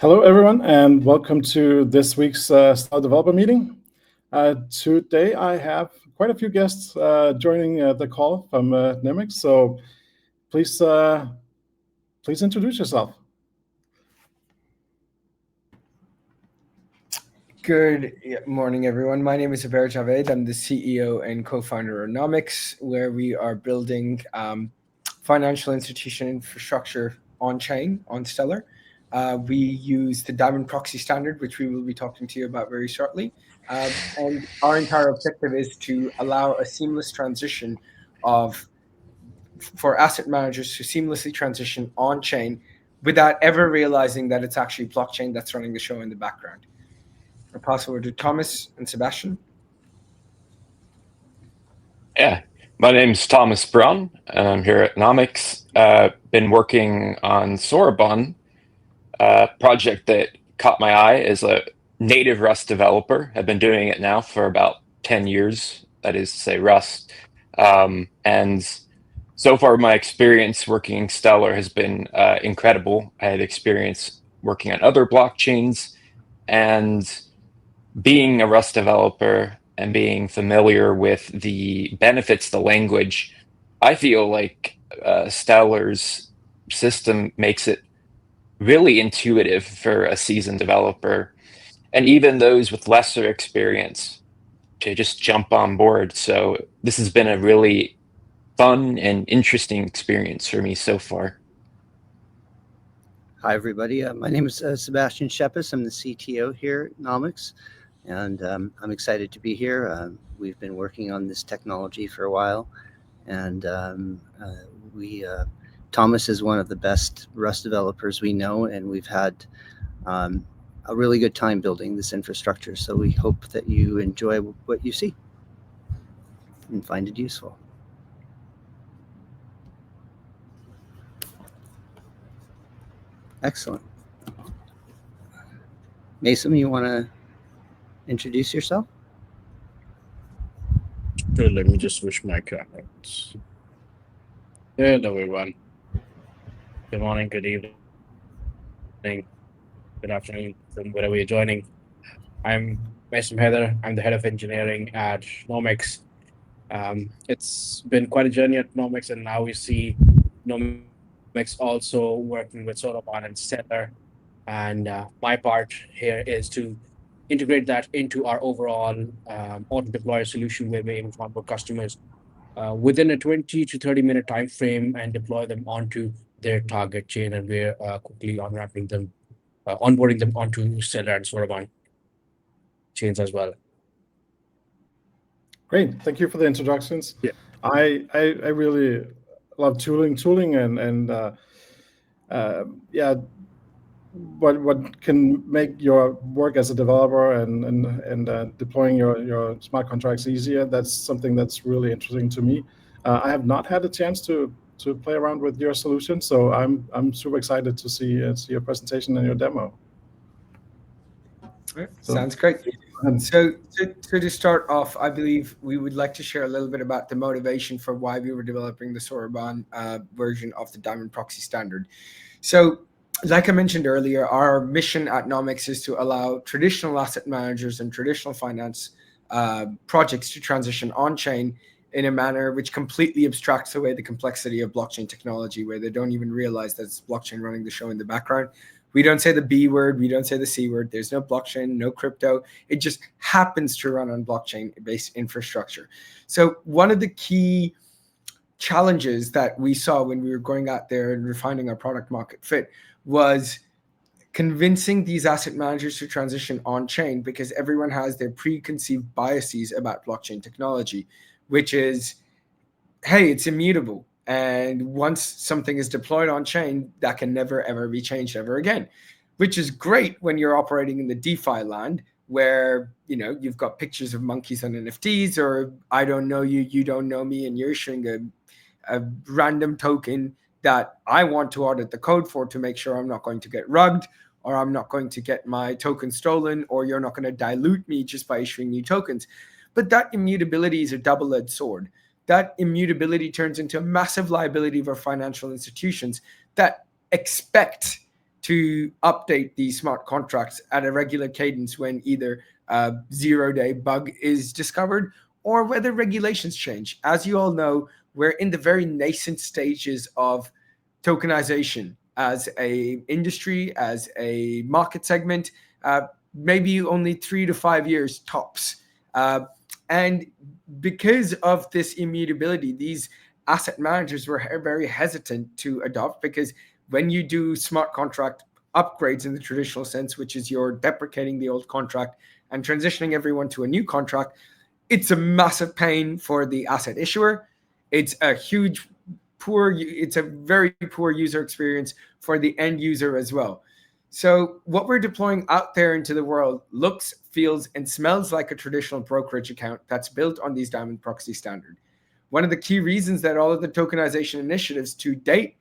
Hello, everyone, and welcome to this week's Style Developer meeting. Today, I have quite a few guests joining the call from Nomyx. So please introduce yourself. Good morning, everyone. My name is Zubair Javed. I'm the CEO and co-founder of Nomyx, where we are building financial institution infrastructure on-chain, on Stellar. We use the Diamond proxy standard, which we will be talking to you about very shortly. And our entire objective is to allow a seamless transition for asset managers to seamlessly transition on-chain without ever realizing that it's actually blockchain that's running the show in the background. I'll pass over to Thomas and Sebastian. Yeah, my name's Thomas Braun. I'm here at Nomyx. Been working on Sorbonne, a project that caught my eye as a native Rust developer. I've been doing it now for about 10 years, that is to say Rust. And so far, my experience working Stellar has been incredible. I had experience working on other blockchains, and being a Rust developer and being familiar with the benefits of the language, I feel like Stellar's system makes it really intuitive for a seasoned developer, and even those with lesser experience to just jump on board. So this has been a really fun and interesting experience for me so far. Hi, everybody. My name is Sebastian Scheppes. I'm the CTO here at Nomyx, and I'm excited to be here. We've been working on this technology for a while, and Thomas is one of the best Rust developers we know, and we've had a really good time building this infrastructure. So we hope that you enjoy what you see and find it useful. Excellent. Mason, you want to introduce yourself? Sure, let me just switch my comments. Hello, everyone. Good morning, good evening, good afternoon, from wherever you're joining. I'm Mason Heather. I'm the head of engineering at Nomyx. It's been quite a journey at Nomyx, and now we see Nomyx also working with Sorbonne and Stellar. And my part here is to integrate that into our overall auto deploy solution, where we're able to onboard customers within a 20 to 30 minute time frame and deploy them onto their target chain. And we're quickly onboarding them onto Stellar and Sorbonne chains as well. Great, thank you for the introductions. Yeah. I really love tooling, and what can make your work as a developer and deploying your smart contracts easier. That's something that's really interesting to me. I have not had a chance to play around with your solution, so I'm super excited to see your presentation and your demo. Right. Sounds great. So to start off, I believe we would like to share a little bit about the motivation for why we were developing the Sorbonne version of the Diamond proxy standard. So, like I mentioned earlier, our mission at Nomyx is to allow traditional asset managers and traditional finance projects to transition on-chain in a manner which completely abstracts away the complexity of blockchain technology, where they don't even realize that it's blockchain running the show in the background. We don't say the B word, we don't say the C word. There's no blockchain, no crypto. It just happens to run on blockchain-based infrastructure. So one of the key challenges that we saw when we were going out there and refining our product market fit was convincing these asset managers to transition on-chain, because everyone has their preconceived biases about blockchain technology, which is, hey, it's immutable. And once something is deployed on-chain, that can never, ever be changed ever again, which is great when you're operating in the DeFi land, where you've got pictures of monkeys on NFTs, or I don't know you, you don't know me, and you're issuing a random token that I want to audit the code for to make sure I'm not going to get rugged, or I'm not going to get my token stolen, or you're not going to dilute me just by issuing new tokens. But that immutability is a double-edged sword. That immutability turns into a massive liability for financial institutions that expect to update these smart contracts at a regular cadence when either a 0-day bug is discovered or whether regulations change. As you all know, we're in the very nascent stages of tokenization as a industry, as a market segment, maybe only 3 to 5 years tops. And because of this immutability, these asset managers were very hesitant to adopt, because when you do smart contract upgrades in the traditional sense, which is you're deprecating the old contract and transitioning everyone to a new contract, it's a massive pain for the asset issuer. It's a it's a very poor user experience for the end user as well. So what we're deploying out there into the world looks, feels, and smells like a traditional brokerage account that's built on these Diamond Proxy Standard. One of the key reasons that all of the tokenization initiatives to date,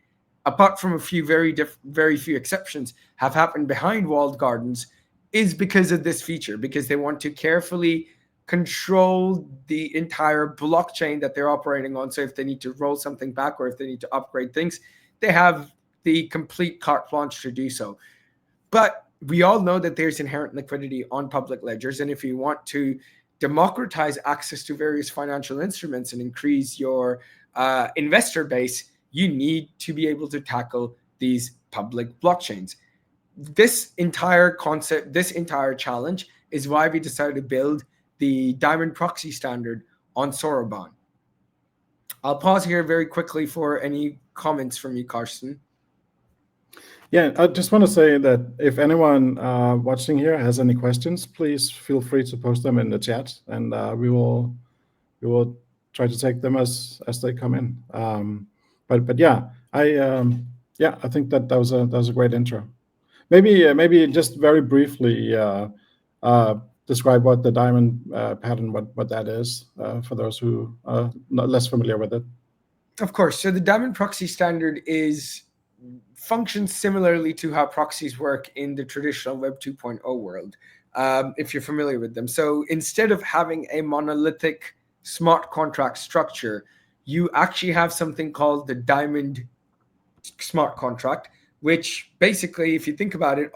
apart from a few very few exceptions, have happened behind walled gardens is because of this feature, because they want to carefully control the entire blockchain that they're operating on. So if they need to roll something back or if they need to upgrade things, they have the complete carte blanche to do so. But we all know that there's inherent liquidity on public ledgers. And if you want to democratize access to various financial instruments and increase your investor base, you need to be able to tackle these public blockchains. This entire concept, this entire challenge is why we decided to build the Diamond Proxy Standard on Soroban. I'll pause here very quickly for any comments from you, Carsten. Yeah, I just want to say that if anyone watching here has any questions, please feel free to post them in the chat, and we will try to take them as they come in. But yeah, I think that was a great intro. Maybe just very briefly describe what the diamond pattern, what that is, for those who are not less familiar with it. Of course. So the Diamond Proxy Standard functions similarly to how proxies work in the traditional Web 2.0 world, if you're familiar with them. So instead of having a monolithic smart contract structure, you actually have something called the Diamond smart contract, which basically, if you think about it,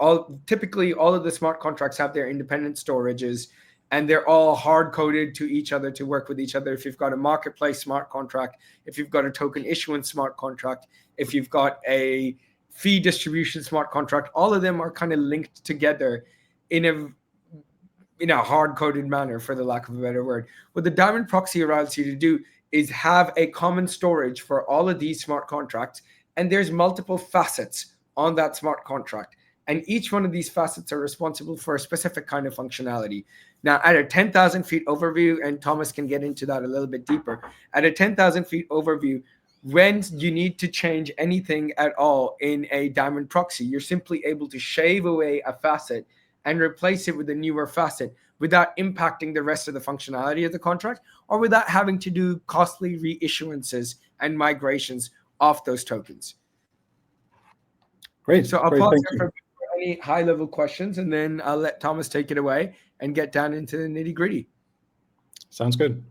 typically all of the smart contracts have their independent storages, and they're all hard-coded to each other to work with each other. If you've got a marketplace smart contract, if you've got a token issuance smart contract, if you've got a fee distribution smart contract, all of them are kind of linked together in a hard-coded manner, for the lack of a better word. What the Diamond Proxy allows you to do is have a common storage for all of these smart contracts, and there's multiple facets on that smart contract. And each one of these facets are responsible for a specific kind of functionality. Now, at a 10,000 feet overview, and Thomas can get into that a little bit deeper, at a 10,000 feet overview, when you need to change anything at all in a Diamond Proxy, you're simply able to shave away a facet and replace it with a newer facet without impacting the rest of the functionality of the contract, or without having to do costly reissuances and migrations off those tokens. Great. So I'll pause here for any high-level questions, and then I'll let Thomas take it away and get down into the nitty-gritty. Sounds good.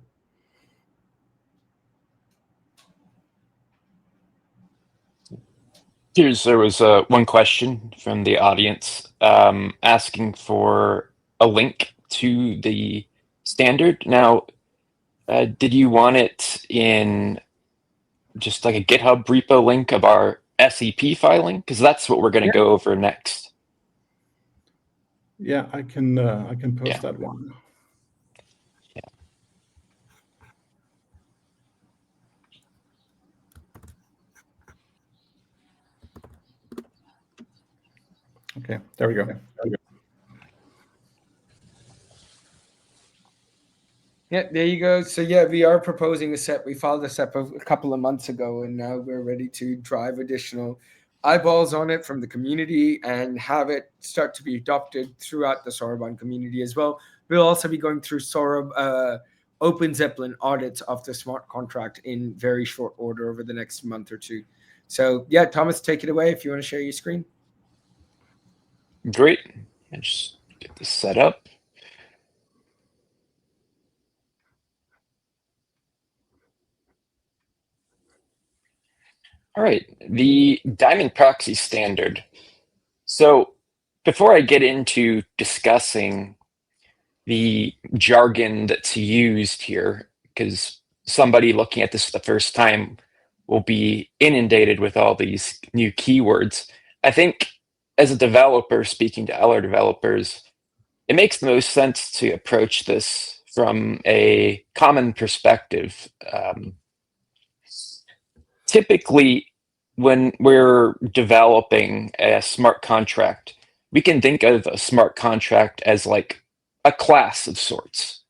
There was one question from the audience asking for a link to the standard. Now, did you want it in just like a GitHub repo link of our SEP filing? Because that's what we're going to go over next. Yeah, I can post that one. Yeah. Okay, there we go. Yeah, there you go. So yeah, we are proposing a SEP. We filed a SEP a couple of months ago, and now we're ready to drive additional eyeballs on it from the community and have it start to be adopted throughout the Soroban community as well. We'll also be going through Open Zeppelin audits of the smart contract in very short order over the next month or two. So yeah, Thomas, take it away if you want to share your screen. Great. And just get this set up. All right, the Diamond Proxy Standard So before I get into discussing the jargon that's used here, because somebody looking at this for the first time will be inundated with all these new keywords, I think as a developer speaking to other developers, it makes the most sense to approach this from a common perspective. Typically, when we're developing a smart contract, we can think of a smart contract as like a class of sorts.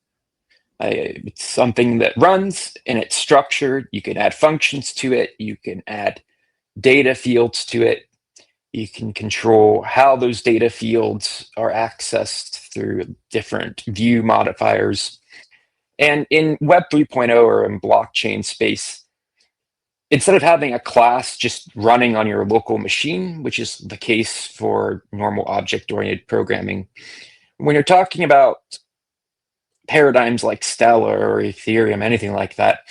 It's something that runs and it's structured. You can add functions to it. You can add data fields to it. You can control how those data fields are accessed through different view modifiers. And in Web 3.0 or in blockchain space, instead of having a class just running on your local machine, which is the case for normal object-oriented programming, when you're talking about paradigms like Stellar or Ethereum, anything like that,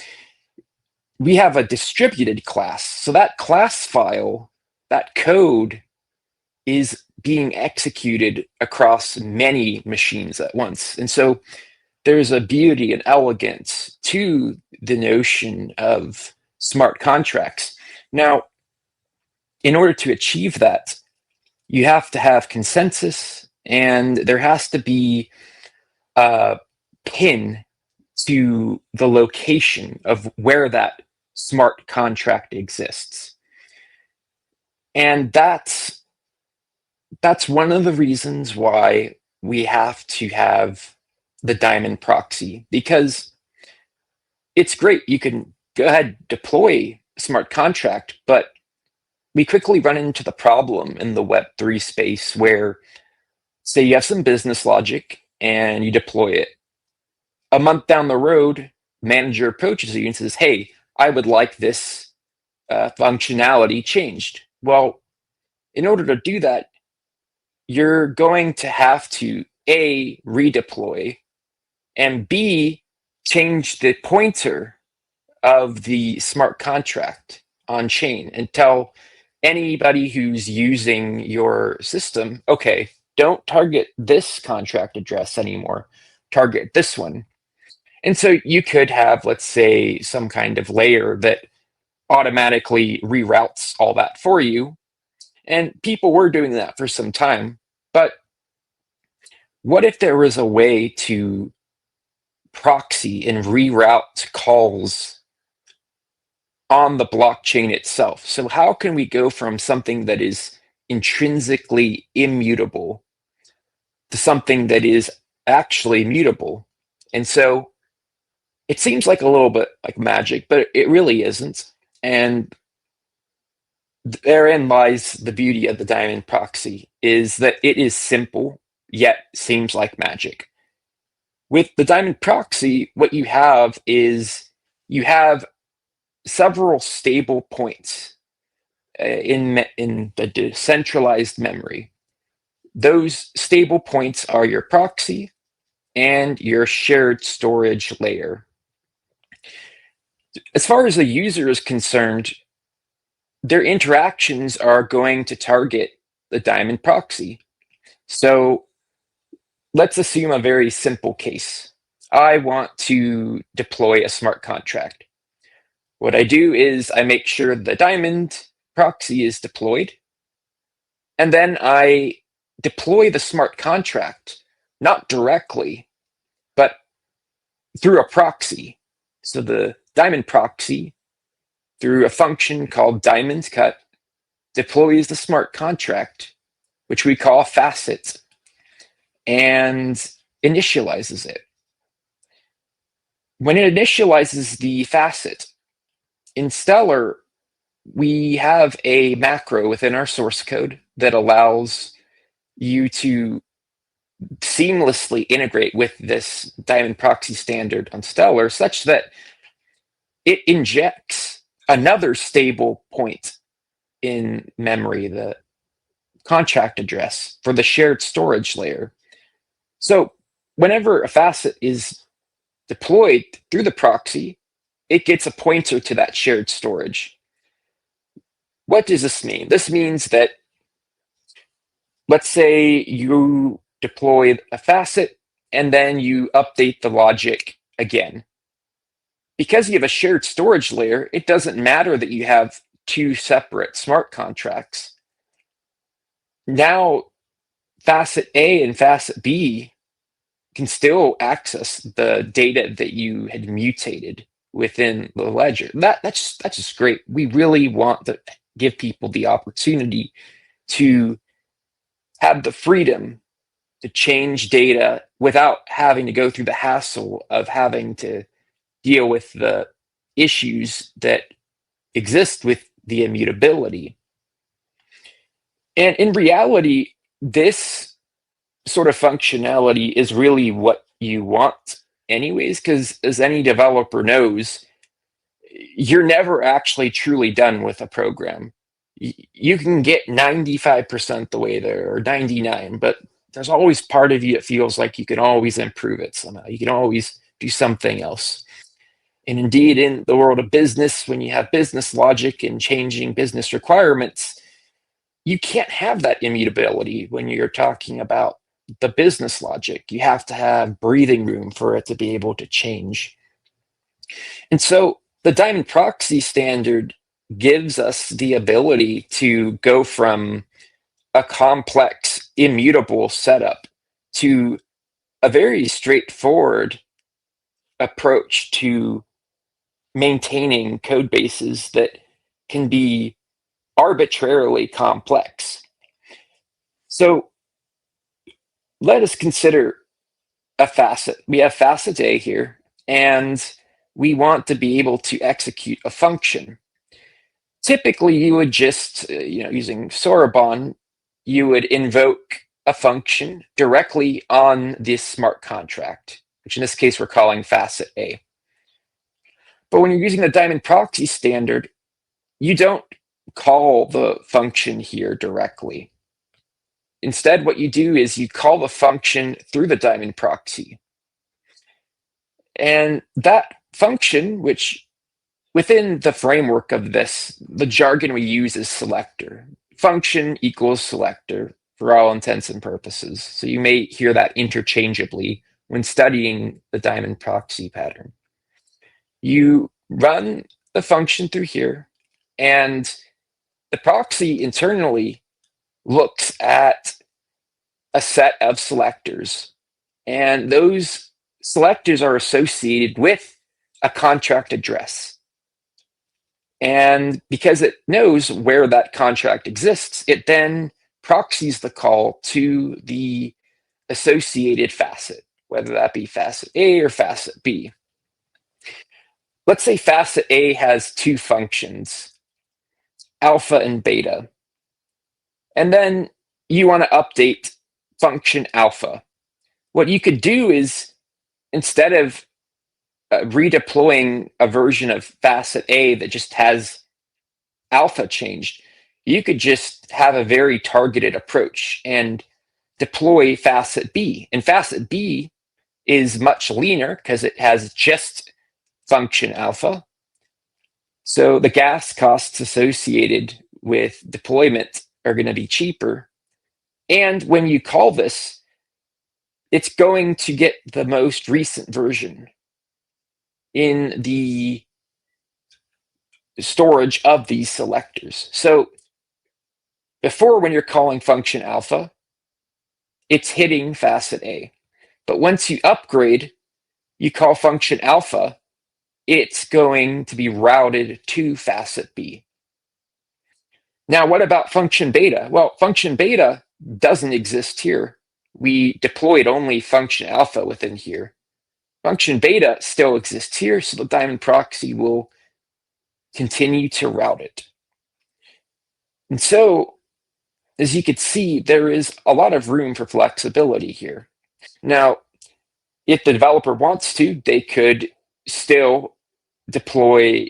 we have a distributed class. So that class file, that code, is being executed across many machines at once. And so there's a beauty and elegance to the notion of smart contracts. Now, in order to achieve that, you have to have consensus, and there has to be a pin to the location of where that smart contract exists. And that's one of the reasons why we have to have the Diamond proxy, because it's great. You can go ahead, deploy a smart contract, but we quickly run into the problem in the Web3 space where, say, you have some business logic and you deploy it. A month down the road, manager approaches you and says, hey, I would like this functionality changed. Well, in order to do that, you're going to have to A, redeploy, and B, change the pointer of the smart contract on chain and tell anybody who's using your system, okay, don't target this contract address anymore, target this one. And so you could have, let's say, some kind of layer that automatically reroutes all that for you. And people were doing that for some time. But what if there was a way to proxy and reroute calls on the blockchain itself? So how can we go from something that is intrinsically immutable to something that is actually mutable? And so it seems like a little bit like magic, but it really isn't. And therein lies the beauty of the Diamond proxy, is that it is simple, yet seems like magic. With the Diamond proxy, what you have is you have several stable points in the decentralized memory. Those stable points are your proxy and your shared storage layer. As far as the user is concerned, their interactions are going to target the Diamond proxy. So let's assume a very simple case. I want to deploy a smart contract. What I do is I make sure the Diamond proxy is deployed, and then I deploy the smart contract, not directly, but through a proxy. So the Diamond proxy, through a function called Diamond cut, deploys the smart contract, which we call facet, and initializes it. When it initializes the facet, in Stellar, we have a macro within our source code that allows you to seamlessly integrate with this Diamond proxy standard on Stellar, such that it injects another stable point in memory, the contract address for the shared storage layer. So whenever a facet is deployed through the proxy, it gets a pointer to that shared storage. What does this mean? This means that let's say you deploy a facet and then you update the logic again. Because you have a shared storage layer, it doesn't matter that you have two separate smart contracts. Now, facet A and facet B can still access the data that you had mutated within the ledger. That's just great. We really want to give people the opportunity to have the freedom to change data without having to go through the hassle of having to deal with the issues that exist with the immutability. And in reality, this sort of functionality is really what you want anyways, because as any developer knows, you're never actually truly done with a program. You can get 95% the way there, or 99, but there's always part of you that feels like you can always improve it somehow. You can always do something else. And indeed, in the world of business, when you have business logic and changing business requirements, you can't have that immutability when you're talking about the business logic. You have to have breathing room for it to be able to change. And so the Diamond proxy standard gives us the ability to go from a complex immutable setup to a very straightforward approach to maintaining code bases that can be arbitrarily complex. So let us consider a facet. We have facet A here, and we want to be able to execute a function. Typically, you would just, using Sorbonne, you would invoke a function directly on this smart contract, which in this case we're calling facet A. But when you're using the Diamond proxy standard, you don't call the function here directly. Instead, what you do is you call the function through the Diamond proxy. And that function, which within the framework of this, the jargon we use is selector. Function equals selector for all intents and purposes. So you may hear that interchangeably when studying the Diamond proxy pattern. You run the function through here, and the proxy internally looks at a set of selectors, and those selectors are associated with a contract address. And because it knows where that contract exists, it then proxies the call to the associated facet, whether that be facet A or facet B. Let's say facet A has two functions, alpha and beta. And then you want to update function alpha. What you could do is, instead of redeploying a version of facet A that just has alpha changed, you could just have a very targeted approach and deploy facet B. And facet B is much leaner because it has just function alpha. So the gas costs associated with deployment are going to be cheaper. And when you call this, it's going to get the most recent version in the storage of these selectors. So before, when you're calling function alpha, it's hitting facet A. But once you upgrade, you call function alpha, it's going to be routed to facet B. Now, what about function beta? Well, function beta doesn't exist here. We deployed only function alpha within here. Function beta still exists here, so the Diamond proxy will continue to route it. And so, as you can see, there is a lot of room for flexibility here. Now, if the developer wants to, they could still deploy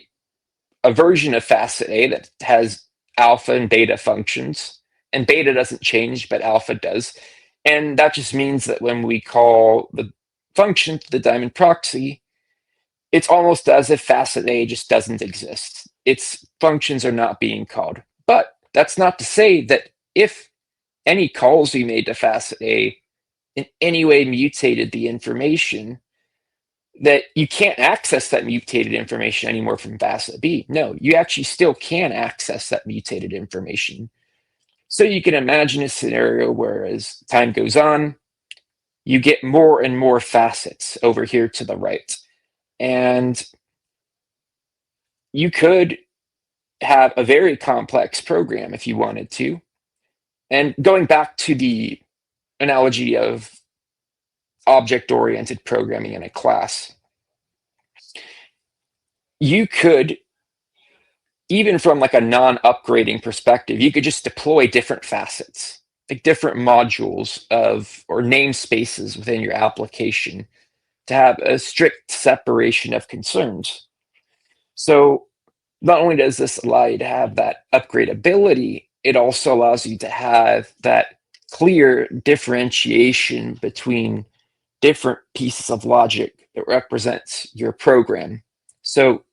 a version of facet A that has alpha and beta functions, and beta doesn't change, but alpha does. And that just means that when we call the function to the Diamond proxy, it's almost as if facet A just doesn't exist. Its functions are not being called. But that's not to say that if any calls we made to facet A in any way mutated the information, that you can't access that mutated information anymore from facet B. No, you actually still can access that mutated information. So you can imagine a scenario where as time goes on, you get more and more facets over here to the right. And you could have a very complex program if you wanted to. And going back to the analogy of object-oriented programming in a class, you could, even from like a non-upgrading perspective, you could just deploy different facets, like different modules of or namespaces within your application to have a strict separation of concerns. So not only does this allow you to have that upgradability, it also allows you to have that clear differentiation between different pieces of logic that represents your program. So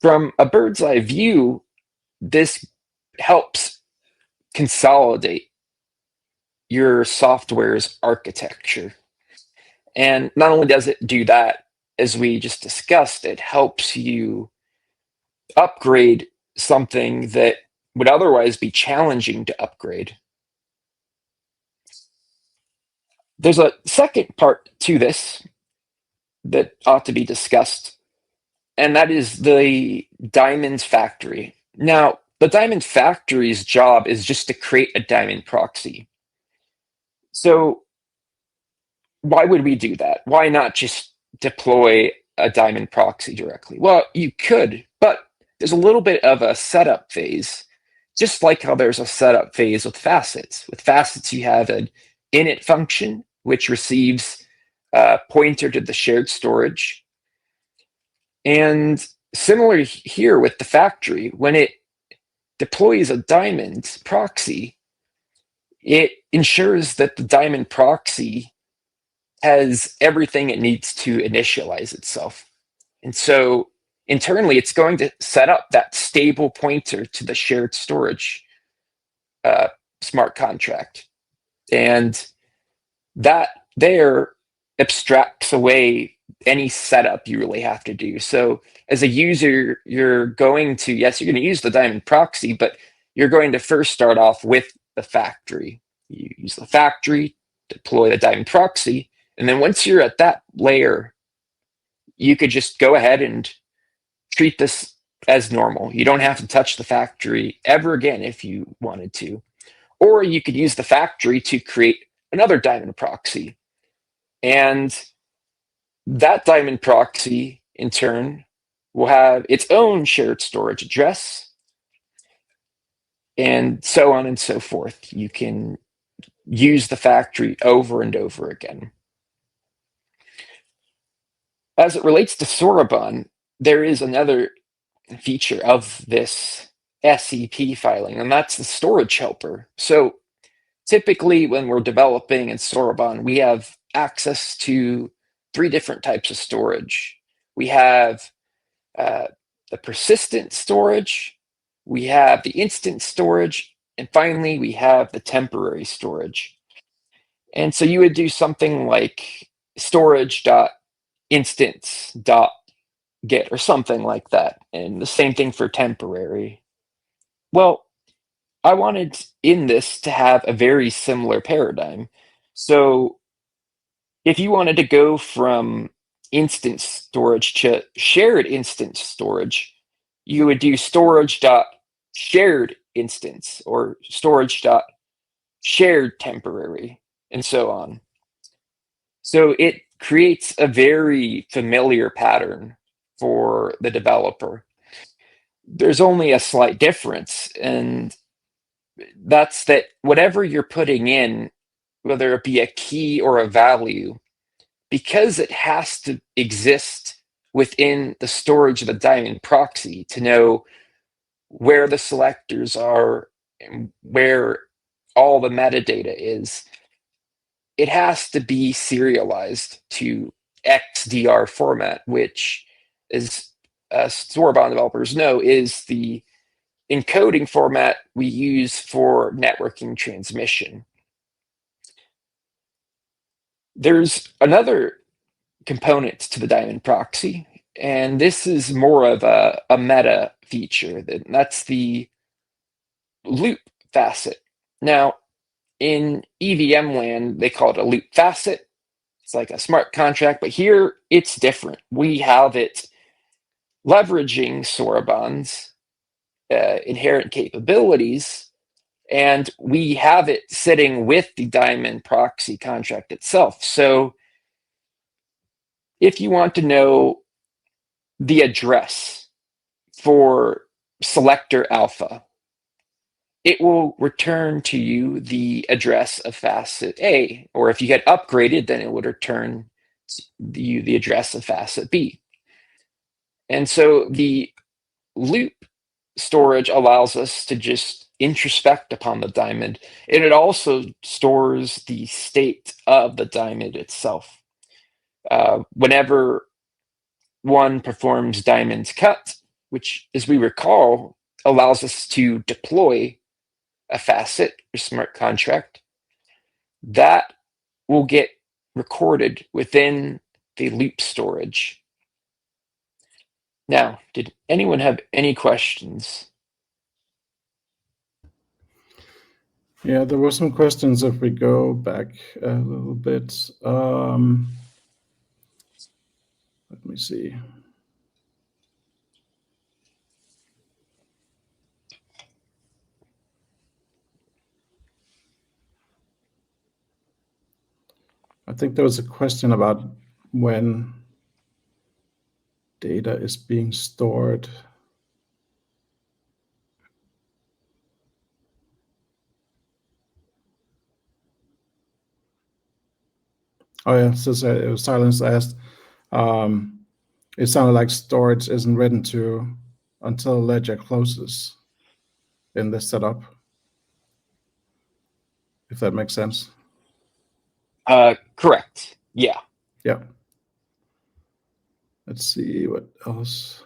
from a bird's eye view, this helps consolidate your software's architecture. And not only does it do that, as we just discussed, it helps you upgrade something that would otherwise be challenging to upgrade. There's a second part to this that ought to be discussed, and that is the Diamond factory. Now, the Diamond factory's job is just to create a Diamond proxy. So why would we do that? Why not just deploy a Diamond proxy directly? Well, you could, but there's a little bit of a setup phase, just like how there's a setup phase with facets. With facets, you have an init function, which receives a pointer to the shared storage. And similar here with the factory, when it deploys a Diamond proxy, it ensures that the Diamond proxy has everything it needs to initialize itself. And so internally, it's going to set up that stable pointer to the shared storage smart contract. And that there abstracts away any setup you really have to do. So as a user, you're going to, yes, you're going to use the Diamond proxy, but you're going to first start off with the factory. You use the factory, deploy the Diamond proxy, and then once you're at that layer, you could just go ahead and treat this as normal. You don't have to touch the factory ever again if you wanted to. Or you could use the factory to create another Diamond proxy. And that Diamond proxy, in turn, will have its own shared storage address, and so on and so forth. You can use the factory over and over again. As it relates to Sorbonne, there is another feature of this SEP filing, and that's the storage helper. So typically when we're developing in Sorbonne, we have access to 3 different types of storage. We have the persistent storage, we have the instant storage, and finally we have the temporary storage. And so you would do something like storage.instance.get or something like that, and the same thing for temporary. Well, I wanted in this to have a very similar paradigm. So if you wanted to go from instance storage to shared instance storage, you would do storage.shared instance or storage.shared temporary, and so on. So it creates a very familiar pattern for the developer. There's only a slight difference, and that's that whatever you're putting in, whether it be a key or a value, because it has to exist within the storage of the Diamond proxy to know where the selectors are and where all the metadata is, it has to be serialized to XDR format, which, as Sorbonne developers know, is the encoding format we use for networking transmission. There's another component to the Diamond proxy, and this is more of a meta feature. That's the loop facet. Now, in EVM land, they call it a loop facet. It's like a smart contract, but here it's different. We have it leveraging Sorbonne's inherent capabilities, and we have it sitting with the Diamond proxy contract itself. So if you want to know the address for selector alpha, it will return to you the address of facet A, or if you get upgraded, then it would return you the address of facet B. And so the loop storage allows us to just introspect upon the diamond, and it also stores the state of the diamond itself. Whenever one performs diamond cut, which, as we recall, allows us to deploy a facet or smart contract, that will get recorded within the loop storage. Now, did anyone have any questions? Yeah, there were some questions if we go back a little bit. Let me see. I think there was a question about when data is being stored. Oh yeah, so it was Silence asked. It sounded like storage isn't written to until ledger closes in this setup, if that makes sense. Correct. Yeah. Yeah. Let's see what else.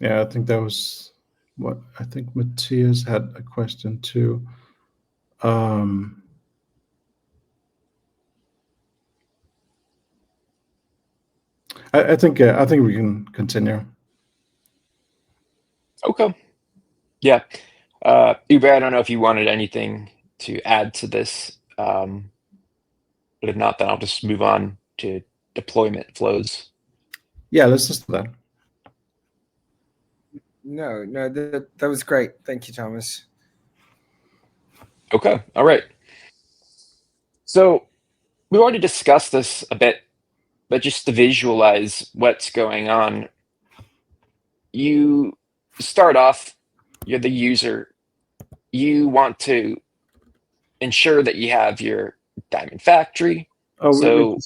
Yeah, I think that was what I think Matthias had a question too. I think we can continue. Okay. Yeah. Uber, I don't know if you wanted anything to add to this, but if not, then I'll just move on to deployment flows. Yeah, let's just do that. No, that was great. Thank you, Thomas. Okay. All right. So we've already discussed this a bit, but just to visualize what's going on, you start off, you're the user. You want to ensure that you have your diamond factory. Oh,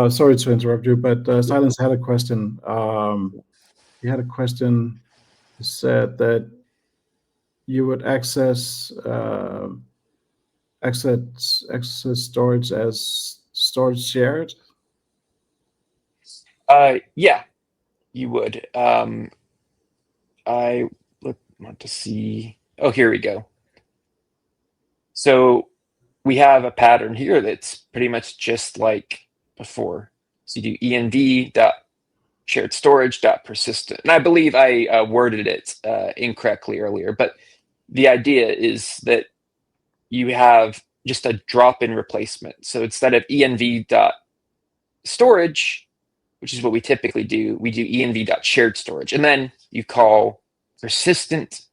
sorry to interrupt you, but Silence had a question. He had a question. He said that you would access storage as storage shared. Yeah, you would. I want to see. Oh, here we go. So we have a pattern here that's pretty much just like before. So you do env dot shared storage dot persistent, and I believe I worded it incorrectly earlier, but the idea is that you have just a drop-in replacement. So instead of env dot storage, which is what we typically do, we do env dot shared storage, and then you call persistent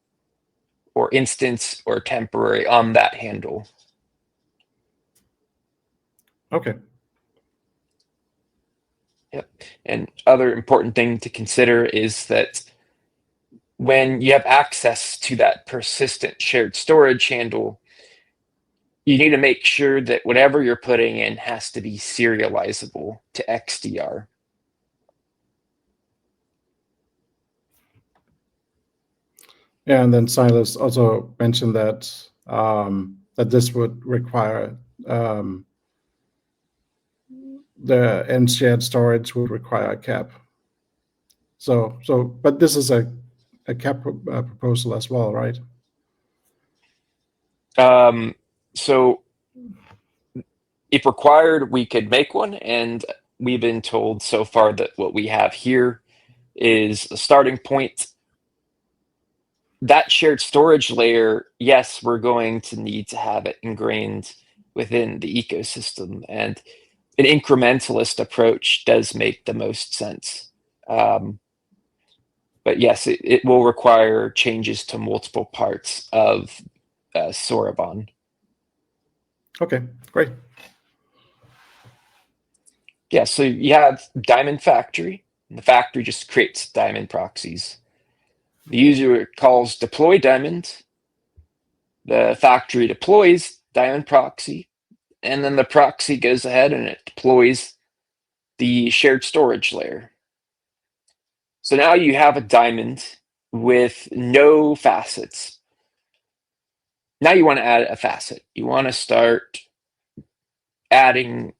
or instance or temporary on that handle. Okay. Yep. And other important thing to consider is that when you have access to that persistent shared storage handle, you need to make sure that whatever you're putting in has to be serializable to XDR. Yeah, and then Silas also mentioned that that this would require the end shared storage would require a cap. So but this is a cap proposal as well, right? So if required, we could make one, and we've been told so far that what we have here is a starting point. That shared storage layer, yes, we're going to need to have it ingrained within the ecosystem, and an incrementalist approach does make the most sense. But yes, it will require changes to multiple parts of Sorbonne. Okay, great. Yeah, so you have Diamond Factory, and the factory just creates Diamond proxies. The user calls deploy Diamond, the factory deploys Diamond proxy, and then the proxy goes ahead and it deploys the shared storage layer. So now you have a diamond with no facets. Now you want to add a facet. You want to start adding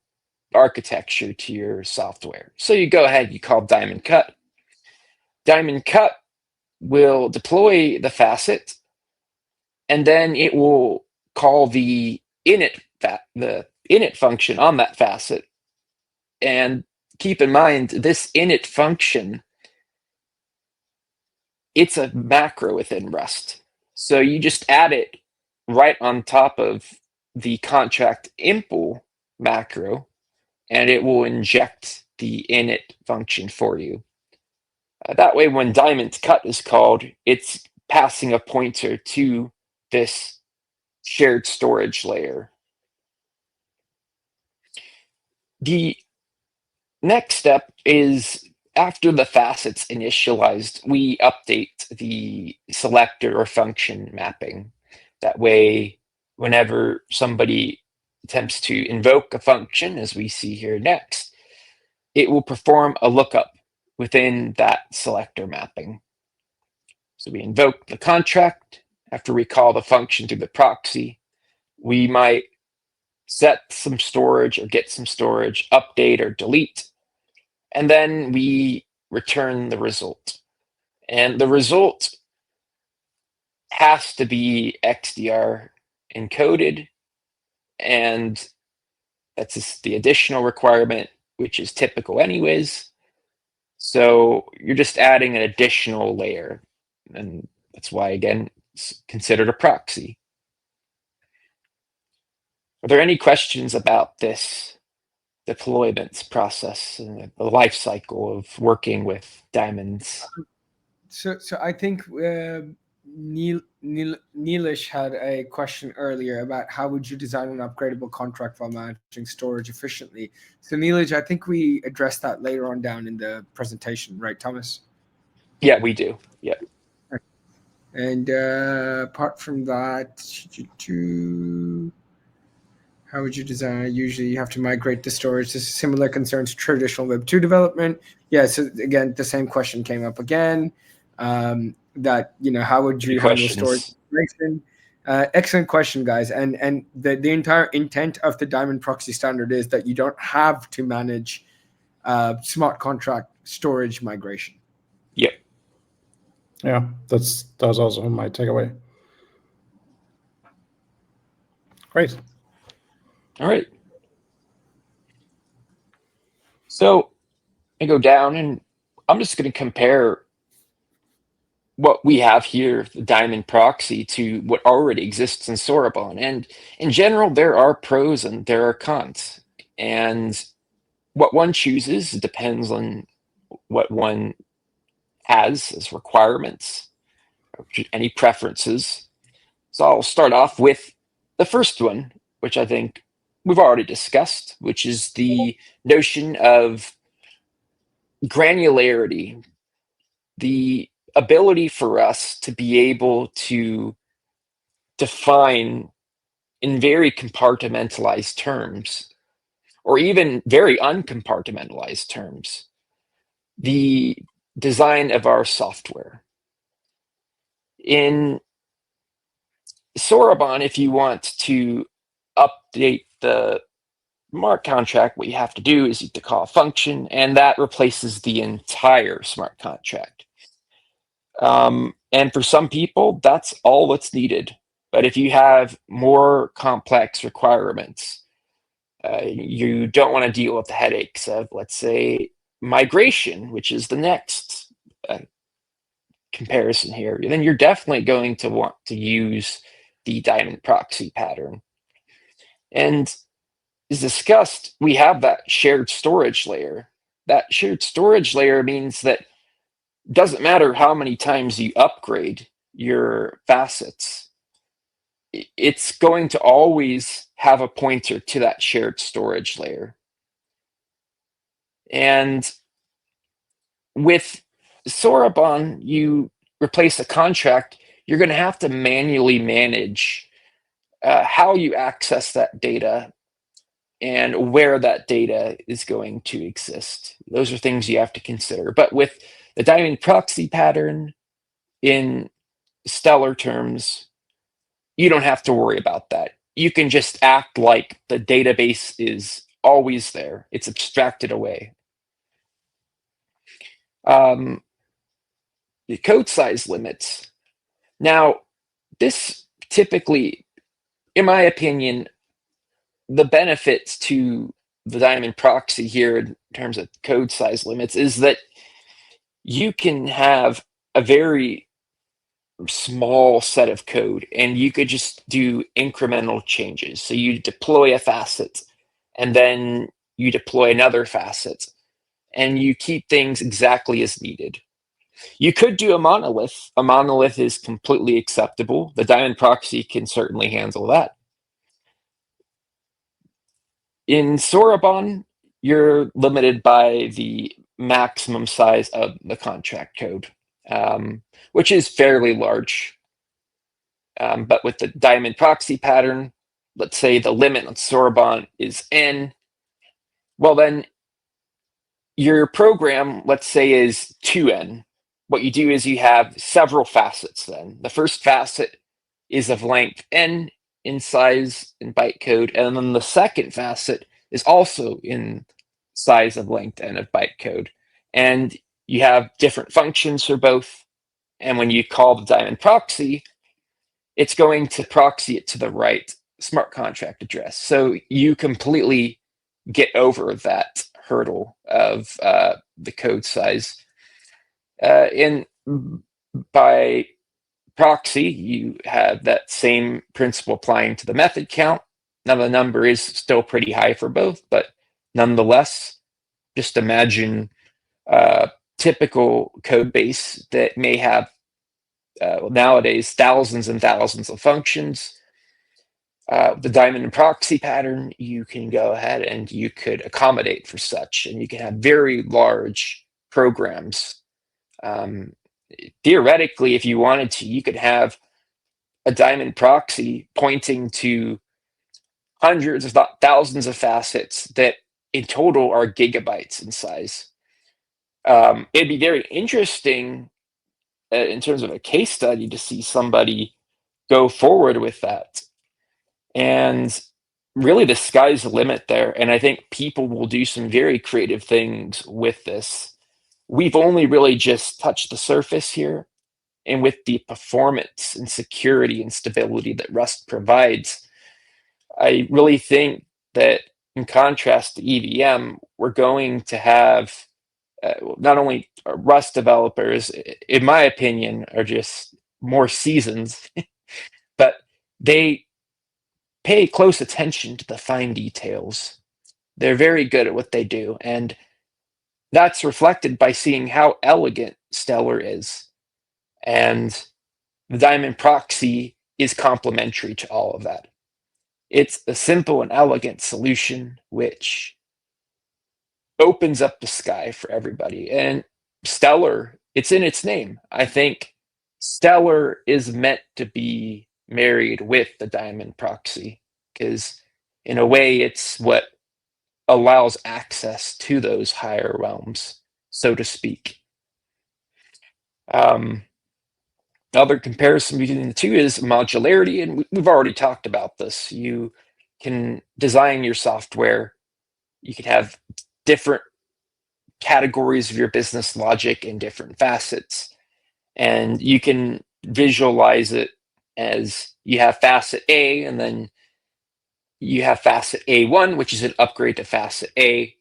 architecture to your software. So you go ahead, you call Diamond Cut. Diamond Cut will deploy the facet, and then it will call the init function on that facet. And keep in mind, this init function, it's a macro within Rust. So you just add it right on top of the contract impl macro, and it will inject the init function for you. That way, when Diamond Cut is called, it's passing a pointer to this shared storage layer. The next step is, after the facet's initialized, we update the selector or function mapping. That way, whenever somebody attempts to invoke a function, as we see here next, it will perform a lookup within that selector mapping. So we invoke the contract. After we call the function through the proxy, we might set some storage or get some storage, update or delete, and then we return the result. And the result has to be XDR encoded, and that's just the additional requirement, which is typical anyways. So you're just adding an additional layer, and that's why, again, it's considered a proxy. Are there any questions about this deployment process and the life cycle of working with diamonds? So I think Neelish had a question earlier about how would you design an upgradable contract while managing storage efficiently. So Neelish, I think we addressed that later on down in the presentation, right, Thomas? Yeah, we do. Yeah. And apart from that, how would you design? Usually you have to migrate the storage. This is similar concerns to traditional Web 2 development. Yeah, so again, the same question came up again. That, how would you handle storage migration? Excellent question, guys. And the entire intent of the Diamond proxy standard is that you don't have to manage smart contract storage migration. Yep. Yeah, that's also my takeaway. Great. All right. So I go down, and I'm just going to compare what we have here, the Diamond proxy, to what already exists in Sorbonne. And in general, there are pros and there are cons. And what one chooses depends on what one has as requirements, or any preferences. So I'll start off with the first one, which I think we've already discussed, which is the notion of granularity, the ability for us to be able to define in very compartmentalized terms, or even very uncompartmentalized terms, the design of our software. In Sorbonne, if you want to update the smart contract, what you have to do is you have to call a function, and that replaces the entire smart contract. And for some people, that's all that's needed. But if you have more complex requirements, you don't want to deal with the headaches of, let's say, migration, which is the next comparison here, then you're definitely going to want to use the Diamond proxy pattern. And as discussed, we have that shared storage layer. That shared storage layer means that it doesn't matter how many times you upgrade your facets, it's going to always have a pointer to that shared storage layer. And with Sorbonne, you replace a contract, you're going to have to manually manage how you access that data and where that data is going to exist. Those are things you have to consider. But with the Diamond proxy pattern, in Stellar terms, you don't have to worry about that. You can just act like the database is always there. It's abstracted away. The code size limits. Now, this typically, in my opinion, the benefits to the Diamond proxy here in terms of code size limits is that you can have a very small set of code and you could just do incremental changes. So you deploy a facet and then you deploy another facet and you keep things exactly as needed. You could do a monolith. A monolith is completely acceptable. The Diamond proxy can certainly handle that. In Sorbonne, you're limited by the maximum size of the contract code, which is fairly large. But with the Diamond proxy pattern, let's say the limit on Sorbonne is n. Well, then your program, let's say, is 2n. What you do is you have several facets then. The first facet is of length n in size in bytecode, and then the second facet is also in size of length n of bytecode. And you have different functions for both. And when you call the Diamond proxy, it's going to proxy it to the right smart contract address. So you completely get over that hurdle of the code size. By proxy, you have that same principle applying to the method count. Now the number is still pretty high for both, but nonetheless, just imagine a typical code base that may have nowadays thousands and thousands of functions. The Diamond and proxy pattern, you can go ahead and you could accommodate for such, and you can have very large programs. Theoretically, if you wanted to, you could have a Diamond proxy pointing to hundreds, if not thousands of facets that in total are gigabytes in size. It'd be very interesting in terms of a case study to see somebody go forward with that. And really the sky's the limit there. And I think people will do some very creative things with this. We've only really just touched the surface here. And with the performance and security and stability that Rust provides, I really think that in contrast to EVM, we're going to have not only Rust developers, in my opinion, are just more seasoned, but they pay close attention to the fine details. They're very good at what they do. And that's reflected by seeing how elegant Stellar is. And the Diamond proxy is complementary to all of that. It's a simple and elegant solution which opens up the sky for everybody. And Stellar, it's in its name. I think Stellar is meant to be married with the Diamond proxy because in a way it's what allows access to those higher realms, so to speak. other comparison between the two is modularity, and we've already talked about this. You can design your software. You could have different categories of your business logic and different facets, and you can visualize it as you have facet A, and then you have facet A1, which is an upgrade to facet A,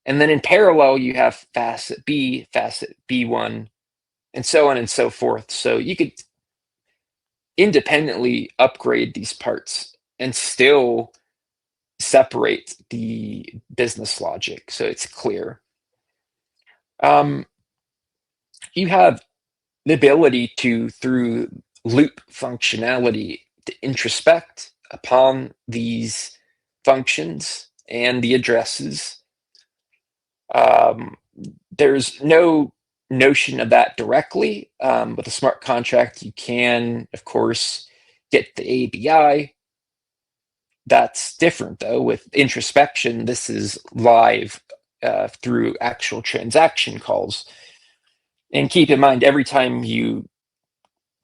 and then in parallel you have facet B, facet B1, and so on and so forth. So you could independently upgrade these parts and still separate the business logic so it's clear. You have the ability to, through loop functionality, to introspect upon these functions and the addresses. There's no notion of that directly. With a smart contract, you can, of course, get the ABI. That's different, though. With introspection, this is live through actual transaction calls. And keep in mind, every time you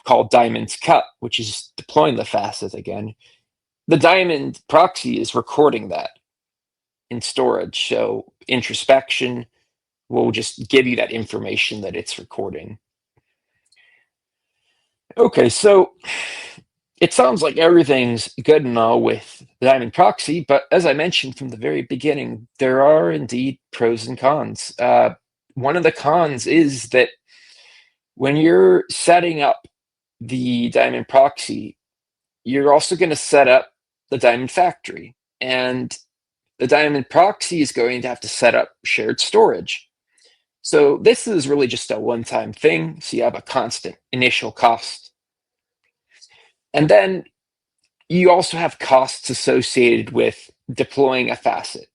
call Diamond's cut, which is deploying the facet again, the Diamond proxy is recording that in storage. So introspection will just give you that information that it's recording. Okay, so it sounds like everything's good and all with the Diamond proxy, but as I mentioned from the very beginning, there are indeed pros and cons. One of the cons is that when you're setting up the Diamond proxy, you're also going to set up the Diamond factory, and the Diamond proxy is going to have to set up shared storage. So this is really just a one-time thing, so you have a constant initial cost. And then you also have costs associated with deploying a facet.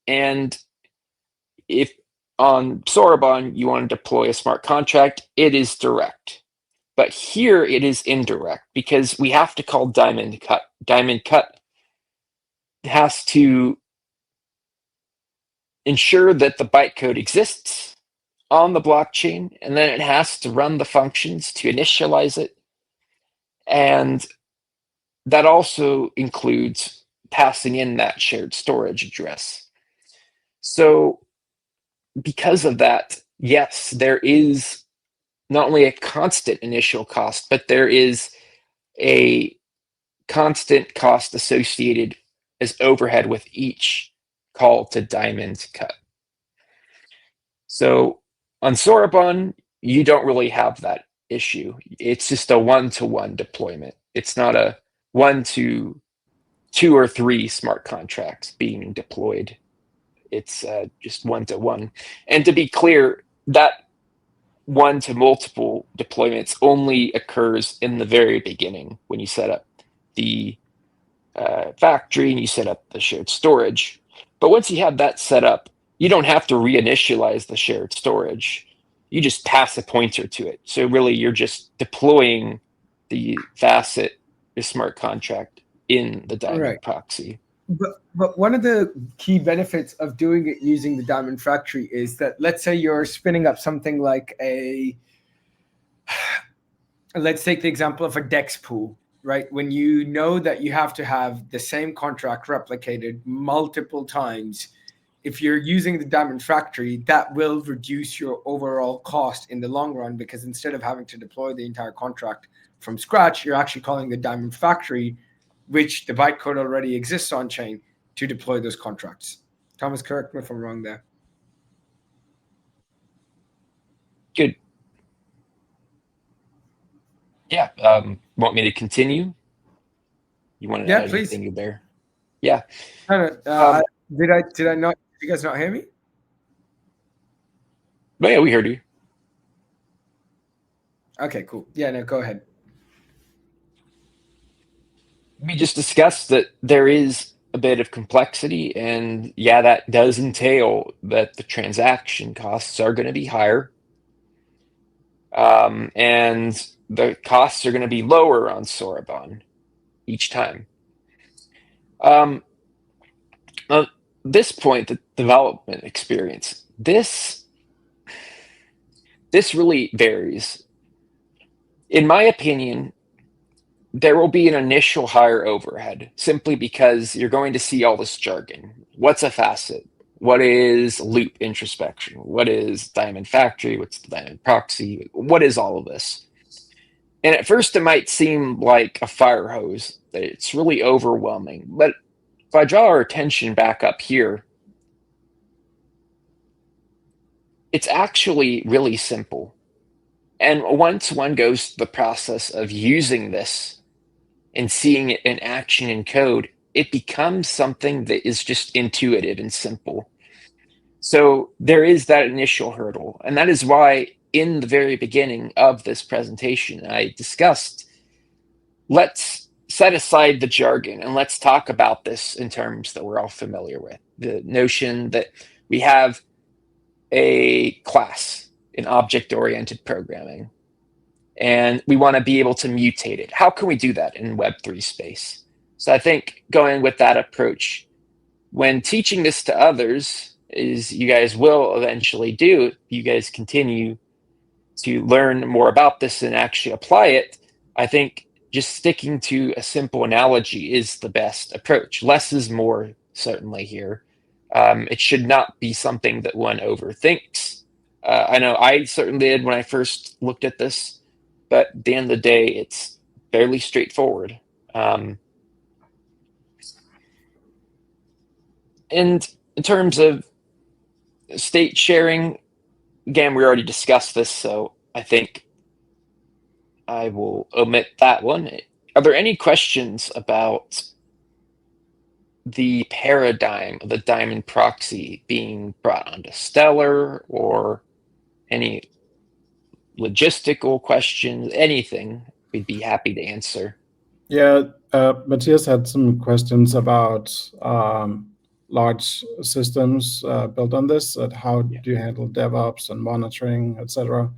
And if on Sorbonne you want to deploy a smart contract, it is direct. But here it is indirect because we have to call Diamond cut. Diamond cut has to ensure that the bytecode exists on the blockchain, and then it has to run the functions to initialize it. And that also includes passing in that shared storage address. So because of that, yes, there is not only a constant initial cost, but there is a constant cost associated as overhead with each call to Diamond cut. So on Sorbonne, you don't really have that issue. It's just a one-to-one deployment. It's not a one to two or three smart contracts being deployed. It's just one-to-one. And to be clear, that one to multiple deployments only occurs in the very beginning when you set up the factory and you set up the shared storage. But once you have that set up, you don't have to reinitialize the shared storage. You just pass a pointer to it. So really, you're just deploying the facet, the smart contract, in the Diamond proxy. But one of the key benefits of doing it using the Diamond factory is that, let's say you're spinning up something like let's take the example of a DEX pool, right? When you know that you have to have the same contract replicated multiple times, if you're using the Diamond factory, that will reduce your overall cost in the long run, because instead of having to deploy the entire contract from scratch, you're actually calling the Diamond factory, which the bytecode already exists on chain, to deploy those contracts. Thomas, correct me if I'm wrong there. Good. Yeah. Want me to continue? You want to add please. anything there? Yeah. Did I not? Did you guys not hear me? Oh, yeah, we heard you. Okay, cool. Yeah, no, go ahead. We just discussed that there is a bit of complexity, and yeah, that does entail that the transaction costs are going to be higher, and the costs are going to be lower on Sorbonne each time. At this point, the development experience, this really varies. in my opinion, there will be an initial higher overhead simply because you're going to see all this jargon. What's a facet? What is loop introspection? What is diamond factory? What's the diamond proxy? What is all of this? And at first it might seem like a fire hose, that it's really overwhelming. But if I draw our attention back up here, it's actually really simple. And once one goes through the process of using this and seeing it in action in code, it becomes something that is just intuitive and simple. So there is that initial hurdle. And that is why in the very beginning of this presentation, I discussed, let's set aside the jargon and let's talk about this in terms that we're all familiar with. The notion that we have a class in object-oriented programming, and we want to be able to mutate it. How can we do that in Web3 space? So I think going with that approach, when teaching this to others, is you guys will eventually do, you guys continue to learn more about this and actually apply it, I think just sticking to a simple analogy is the best approach. Less is more, certainly here. It should not be something that one overthinks. I know I certainly did when I first looked at this, but at the end of the day, it's fairly straightforward. And in terms of state sharing, again, we already discussed this, so I think I will omit that one. Are there any questions about the paradigm of the Diamond proxy being brought onto Stellar, or any logistical questions, anything? We'd be happy to answer. Yeah, Matthias had some questions about large systems built on this, and how do you handle DevOps and monitoring, etc.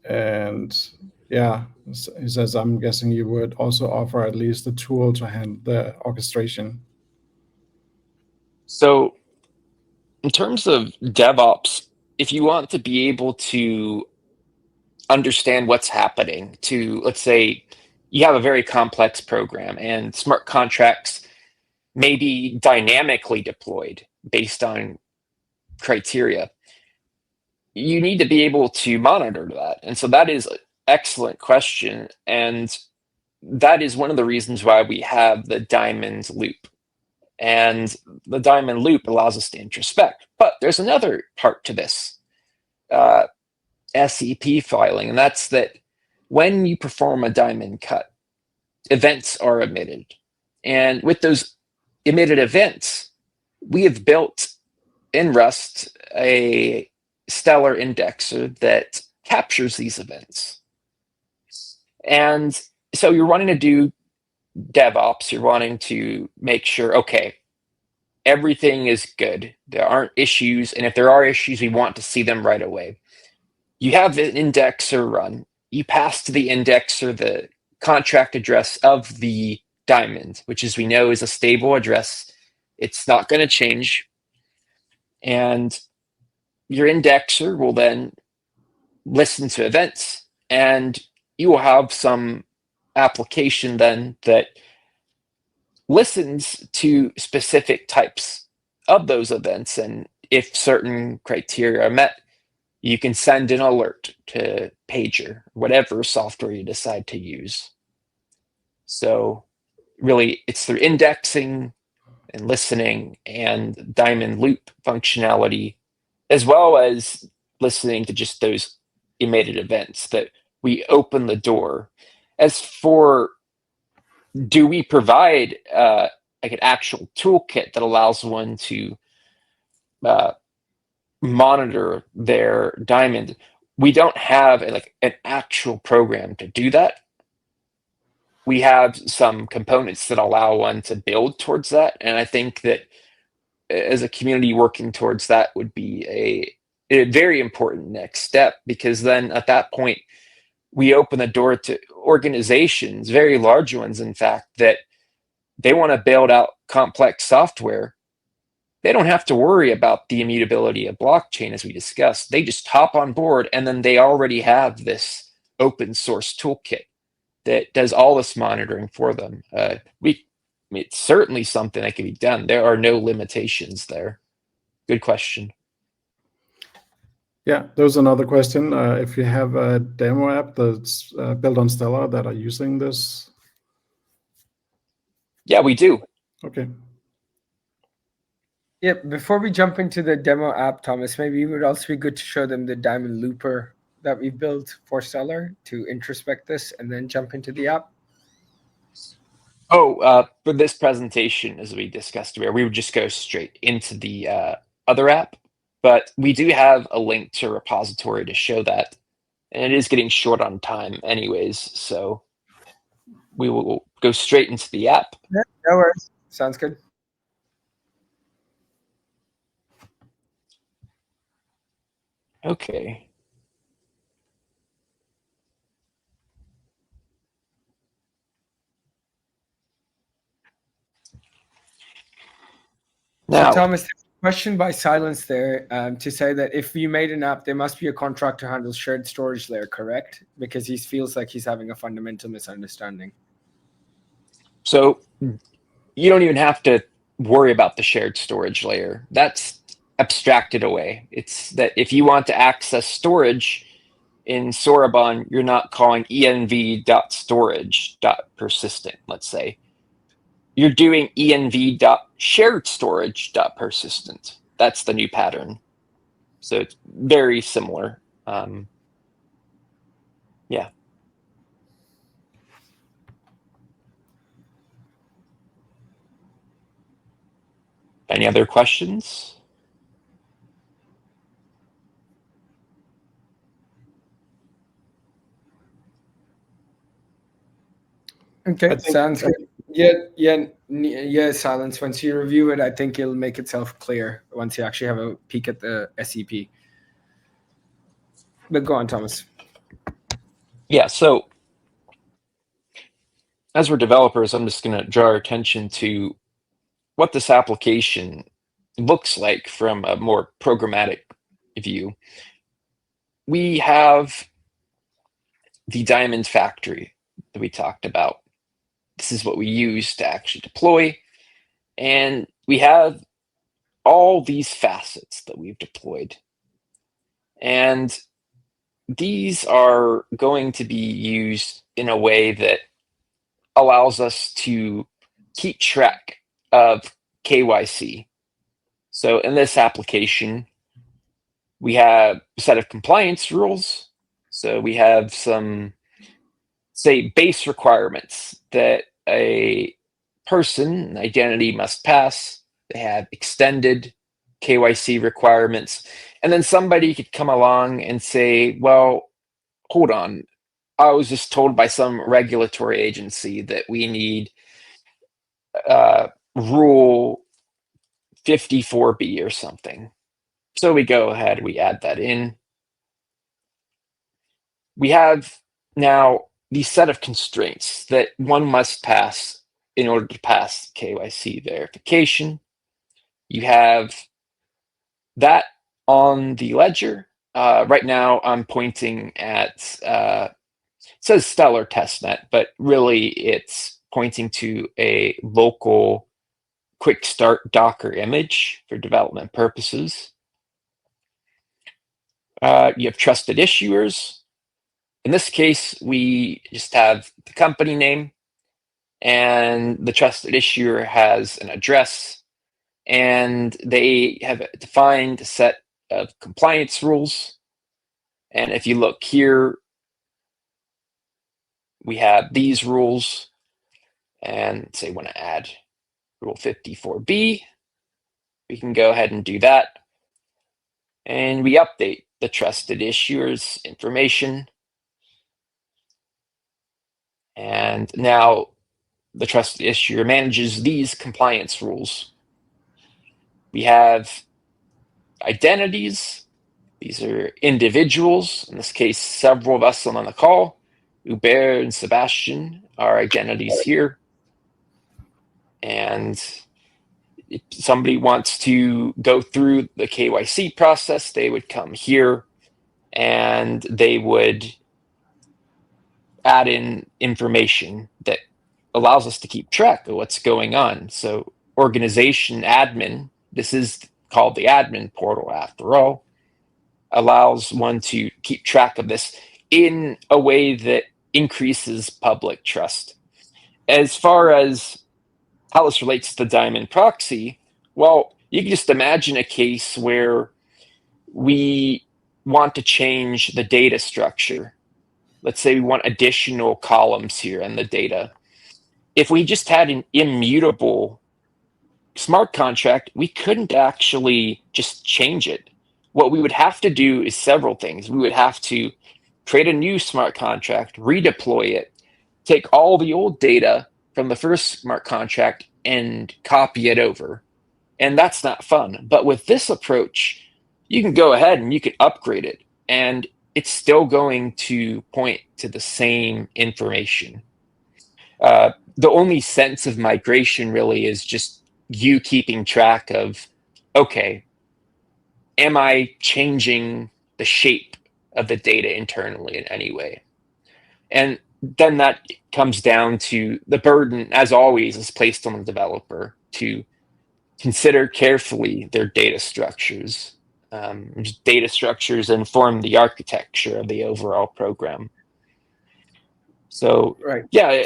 And yeah, he says, I'm guessing you would also offer at least a tool to handle the orchestration. So in terms of DevOps, if you want to be able to understand what's happening, to, let's say, you have a very complex program and smart contracts may be dynamically deployed based on criteria, you need to be able to monitor that. And so that is an excellent question. And that is one of the reasons why we have the Diamond loop. And the Diamond loop allows us to introspect. But there's another part to this SEP filing, and that's that when you perform a Diamond cut, events are emitted. And with those emitted events, we have built in Rust a Stellar indexer that captures these events. And so you're wanting to do DevOps, you're wanting to make sure, okay, everything is good. There aren't issues. And if there are issues, we want to see them right away. You have an indexer run. You pass to the indexer the contract address of the Diamond, which, as we know, is a stable address. It's not going to change. And your indexer will then listen to events, and you will have some application then that listens to specific types of those events. And if certain criteria are met, you can send an alert to Pager, whatever software you decide to use. So really, it's through indexing and listening and Diamond loop functionality, as well as listening to just those emitted events, that we open the door. As for, do we provide like an actual toolkit that allows one to monitor their Diamond? We don't have like an actual program to do that. We have some components that allow one to build towards that, and I think that as a community working towards that would be a very important next step, because then at that point we open the door to organizations, very large ones in fact, that they want to build out complex software, they don't have to worry about the immutability of blockchain, as we discussed. They just hop on board, and then they already have this open source toolkit that does all this monitoring for them. It's certainly something that can be done. There are no limitations there. Good question. Yeah, there's another question. If you have a demo app that's built on Stellar that are using this. Yeah, we do. Okay. Yeah, before we jump into the demo app, Thomas, maybe it would also be good to show them the Diamond Looper that we built for Stellar to introspect this and then jump into the app. Oh, for this presentation, as we discussed earlier, we would just go straight into the other app, but we do have a link to a repository to show that, and it is getting short on time anyways, so we will go straight into the app. Yeah, no worries. Sounds good. Okay. Now, so Thomas, there's a question by Silence there to say that if you made an app, there must be a contract to handle shared storage layer, correct? Because he feels like he's having a fundamental misunderstanding. so you don't even have to worry about the shared storage layer. That's abstracted away. It's that if you want to access storage in Sorbonne, you're not calling env.storage.persistent, let's say. You're doing env.sharedstorage.persistent. That's the new pattern. So it's very similar. Yeah. Any other questions? Okay, sounds good. Yeah, Silence. Once you review it, I think it'll make itself clear once you actually have a peek at the SEP. But go on, Thomas. Yeah, so as we're developers, I'm just going to draw our attention to what this application looks like from a more programmatic view. We have the Diamond factory that we talked about. This is what we use to actually deploy. And we have all these facets that we've deployed. And these are going to be used in a way that allows us to keep track of KYC. So in this application, we have a set of compliance rules. So we have some, say, base requirements that a person, an identity must pass. They have extended KYC requirements. And then somebody could come along and say, well, hold on. I was just told by some regulatory agency that we need rule 54B or something. So we go ahead, we add that in. We have now the set of constraints that one must pass in order to pass KYC verification. You have that on the ledger. Right now, I'm pointing at, it says Stellar testnet, but really it's pointing to a local quick start Docker image for development purposes. You have trusted issuers. In this case, we just have the company name, and the trusted issuer has an address, and they have a defined set of compliance rules. And if you look here, we have these rules, and say we want to add rule 54B, we can go ahead and do that. And we update the trusted issuer's information. And now the trusted issuer manages these compliance rules. We have identities. These are individuals. In this case, several of us on the call. Hubert and Sebastian are identities here. And if somebody wants to go through the KYC process, they would come here and they would add in information that allows us to keep track of what's going on. So organization admin, this is called the admin portal after all, allows one to keep track of this in a way that increases public trust. As far as how this relates to Diamond proxy, well, you can just imagine a case where we want to change the data structure. Let's say we want additional columns here in the data. If we just had an immutable smart contract, we couldn't actually just change it. What we would have to do is several things. We would have to create a new smart contract, redeploy it, take all the old data from the first smart contract and copy it over. And that's not fun. But with this approach, you can go ahead and you can upgrade it, and it's still going to point to the same information. The only sense of migration really is just you keeping track of, okay, am I changing the shape of the data internally in any way? And then that comes down to the burden, as always, is placed on the developer to consider carefully their data structures. Data structures inform the architecture of the overall program. So, Right. yeah.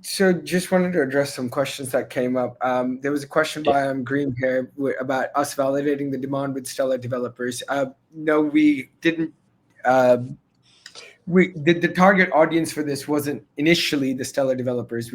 So just wanted to address some questions that came up. There was a question by Green here about us validating the demand with Stellar developers. No, we didn't. The target audience for this wasn't initially the Stellar developers.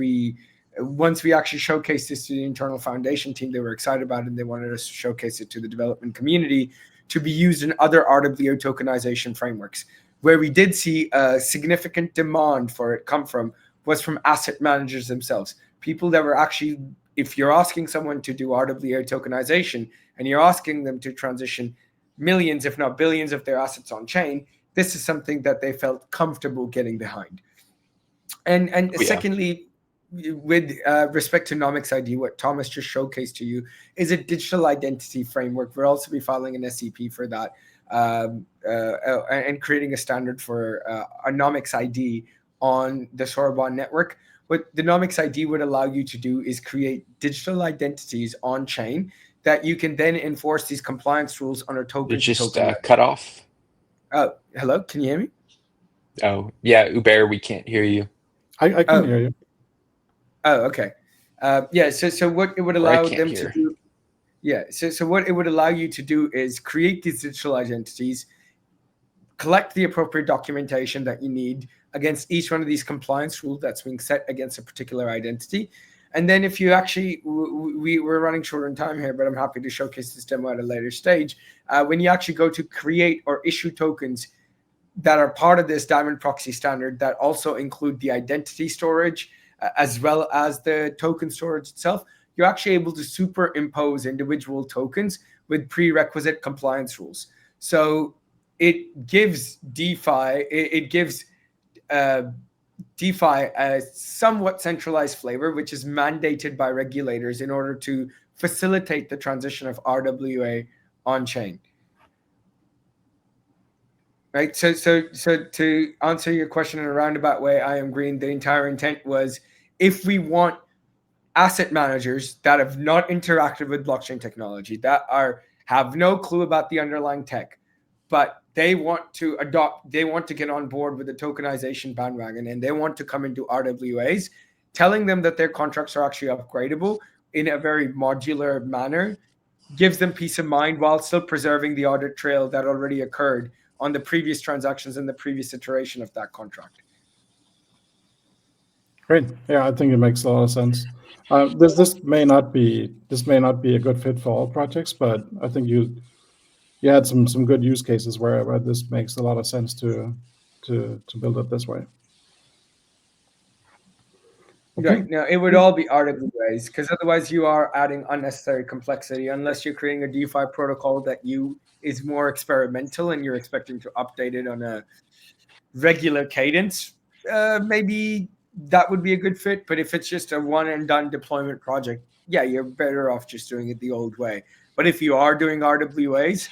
Once we actually showcased this to the internal foundation team, they were excited about it and they wanted us to showcase it to the development community to be used in other RWO tokenization frameworks. Where we did see a significant demand for it come from was from asset managers themselves. People that were actually, if you're asking someone to do RWO tokenization and you're asking them to transition millions, if not billions of their assets on chain, this is something that they felt comfortable getting behind. And secondly, with respect to Nomyx ID, what Thomas just showcased to you is a digital identity framework. We'll also be filing an SCP for that and creating a standard for a Nomyx ID on the Sorbonne network. What the Nomyx ID would allow you to do is create digital identities on chain that you can then enforce these compliance rules on a token. It's just cut off. Hello, can you hear me? Oh, yeah, Uber, we can't hear you. I can hear you. Oh, okay. So what it would allow them to do, so what it would allow you to do is create these digital identities, collect the appropriate documentation that you need against each one of these compliance rules that's being set against a particular identity. And then if you actually, we're running short on time here, but I'm happy to showcase this demo at a later stage. When you actually go to create or issue tokens that are part of this Diamond proxy standard that also include the identity storage as well as the token storage itself, you're actually able to superimpose individual tokens with prerequisite compliance rules. So it gives DeFi, DeFi a somewhat centralized flavor, which is mandated by regulators in order to facilitate the transition of RWA on chain. Right. So to answer your question in a roundabout way, I am green. The entire intent was, if we want asset managers that have not interacted with blockchain technology, that have no clue about the underlying tech, but they want to get on board with the tokenization bandwagon and they want to come into RWAs, telling them that their contracts are actually upgradable in a very modular manner gives them peace of mind while still preserving the audit trail that already occurred on the previous transactions and the previous iteration of that contract. Great. Yeah, I think it makes a lot of sense. This may not be a good fit for all projects, but I think you had some good use cases where this makes a lot of sense to build it this way. Okay. Right. Now, it would all be RWAs, because otherwise you are adding unnecessary complexity unless you're creating a DeFi protocol that is more experimental and you're expecting to update it on a regular cadence. Maybe that would be a good fit. But if it's just a one and done deployment project, yeah, you're better off just doing it the old way. But if you are doing RWAs,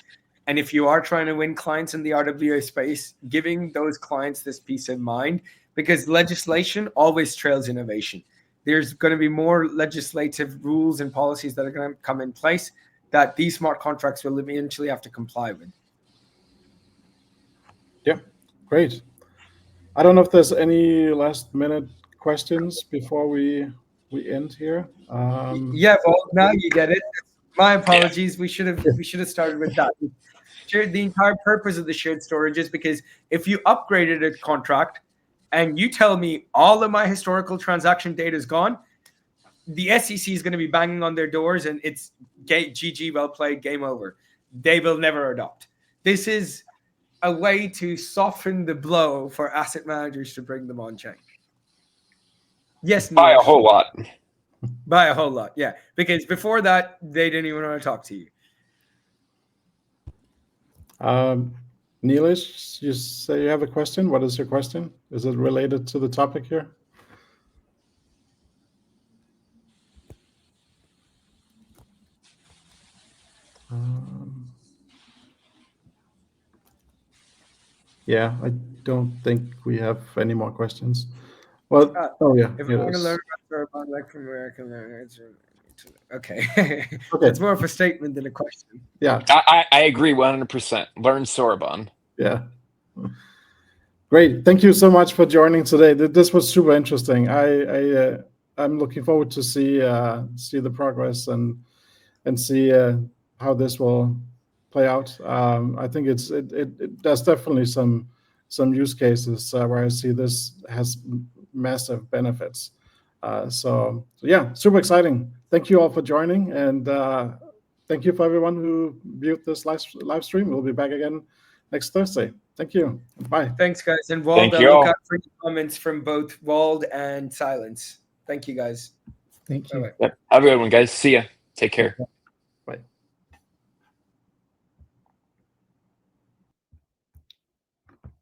and if you are trying to win clients in the RWA space, giving those clients this peace of mind, because legislation always trails innovation. There's going to be more legislative rules and policies that are going to come in place that these smart contracts will eventually have to comply with. Yeah, great. I don't know if there's any last minute questions before we end here. Yeah, well, now you get it. My apologies. We should have started with that. The entire purpose of the shared storage is because if you upgraded a contract and you tell me all of my historical transaction data is gone, the SEC is going to be banging on their doors and it's GG, well played, game over. They will never adopt. This is a way to soften the blow for asset managers to bring them on chain. Yes, By a Neil. whole lot. By a whole lot, yeah. Because before that, they didn't even want to talk to you. Neelish, you say you have a question. What is your question? Is it related to the topic here? Yeah, I don't think we have any more questions. Well, oh yeah. If I want to learn about like from American learners, okay. Okay. It's more of a statement than a question. Yeah. I agree 100%. Learn Sorbonne. Yeah. Great. Thank you so much for joining today. This was super interesting. I'm looking forward to see the progress and see how this will play out. I think there's definitely some use cases where I see this has massive benefits. So yeah, super exciting. Thank you all for joining, and thank you for everyone who viewed this live stream. We'll be back again next Thursday. Thank you. Bye. Thanks, guys. And Wald, I look out for your comments from both Wald and Silence. Thank you, guys. Thank you. Yep. Have a good one, guys. See ya. Take care.